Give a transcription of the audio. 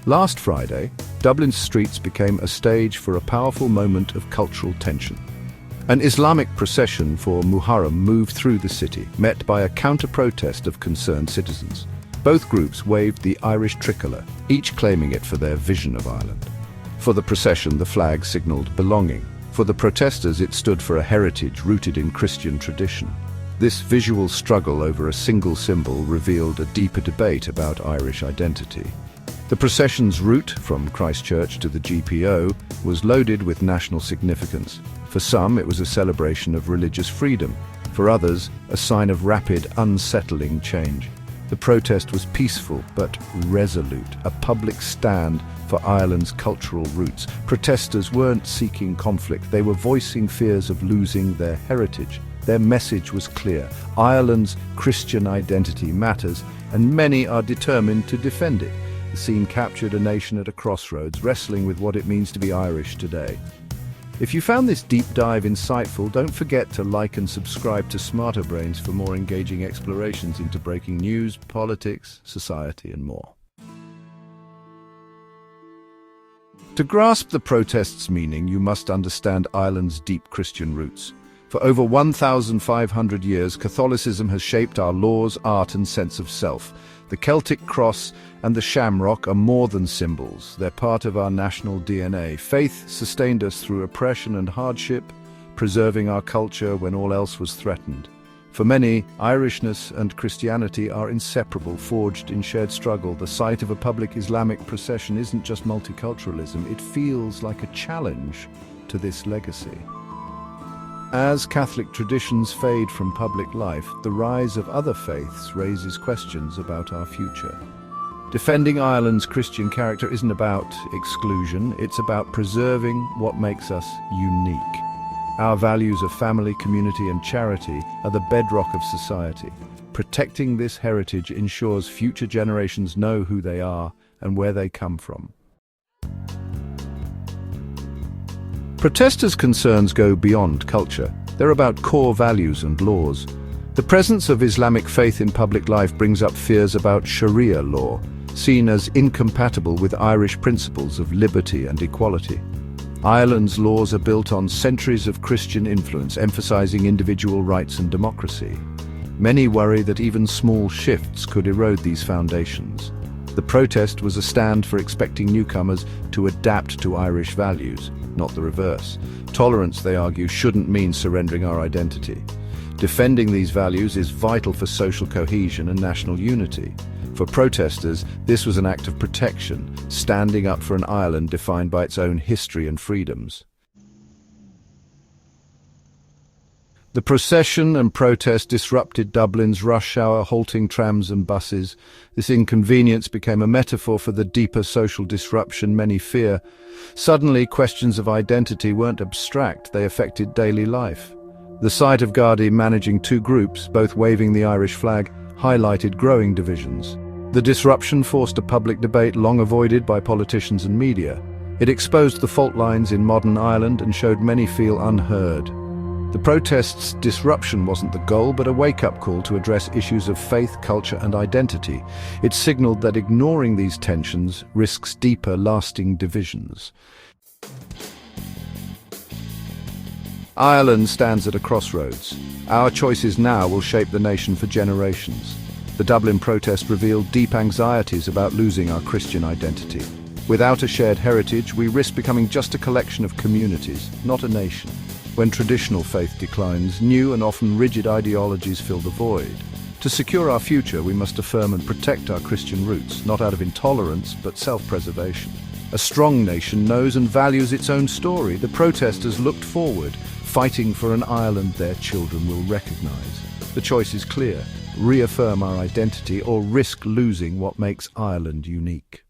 Last Friday, Dublin's streets became a stage for a powerful moment of cultural tension. An Islamic procession for Muharram moved through the city, met by a counter-protest of concerned citizens. Both groups waved the Irish tricolour, each claiming it for their vision of Ireland. For the procession, the flag signalled belonging. For the protesters, it stood for a heritage rooted in Christian tradition. This visual struggle over a single symbol revealed a deeper debate about Irish identity. The procession's route from Christchurch to the GPO was loaded with national significance. For some, it was a celebration of religious freedom. For others, a sign of rapid, unsettling change. The protest was peaceful but resolute, a public stand for Ireland's cultural roots. Protesters weren't seeking conflict, they were voicing fears of losing their heritage. Their message was clear: Ireland's Christian identity matters, and many are determined to defend it. The scene captured a nation at a crossroads, wrestling with what it means to be Irish today. If you found this deep dive insightful, don't forget to like and subscribe to Smarter Brains for more engaging explorations into breaking news, politics, society, and more. To grasp the protest's meaning, you must understand Ireland's deep Christian roots. For over 1,500 years, Catholicism has shaped our laws, art, and sense of self. The Celtic cross and the shamrock are more than symbols. They're part of our national DNA. Faith sustained us through oppression and hardship, preserving our culture when all else was threatened. For many, Irishness and Christianity are inseparable, forged in shared struggle. The sight of a public Islamic procession isn't just multiculturalism, it feels like a challenge to this legacy. As Catholic traditions fade from public life, the rise of other faiths raises questions about our future. Defending Ireland's Christian character isn't about exclusion, it's about preserving what makes us unique. Our values of family, community, and charity are the bedrock of society. Protecting this heritage ensures future generations know who they are and where they come from. Protesters' concerns go beyond culture. They're about core values and laws. The presence of Islamic faith in public life brings up fears about Sharia law, seen as incompatible with Irish principles of liberty and equality. Ireland's laws are built on centuries of Christian influence, emphasizing individual rights and democracy. Many worry that even small shifts could erode these foundations. The protest was a stand for expecting newcomers to adapt to Irish values, not the reverse. Tolerance, they argue, shouldn't mean surrendering our identity. Defending these values is vital for social cohesion and national unity. For protesters, this was an act of protection, standing up for an Ireland defined by its own history and freedoms. The procession and protest disrupted Dublin's rush hour, halting trams and buses. This inconvenience became a metaphor for the deeper social disruption many fear. Suddenly, questions of identity weren't abstract, they affected daily life. The sight of Gardaí managing two groups, both waving the Irish flag, highlighted growing divisions. The disruption forced a public debate long avoided by politicians and media. It exposed the fault lines in modern Ireland and showed many feel unheard. The protest's disruption wasn't the goal, but a wake-up call to address issues of faith, culture, and identity. It signaled that ignoring these tensions risks deeper, lasting divisions. Ireland stands at a crossroads. Our choices now will shape the nation for generations. The Dublin protest revealed deep anxieties about losing our Christian identity. Without a shared heritage, we risk becoming just a collection of communities, not a nation. When traditional faith declines, new and often rigid ideologies fill the void. To secure our future, we must affirm and protect our Christian roots, not out of intolerance, but self-preservation. A strong nation knows and values its own story. The protesters looked forward, fighting for an Ireland their children will recognize. The choice is clear: reaffirm our identity or risk losing what makes Ireland unique.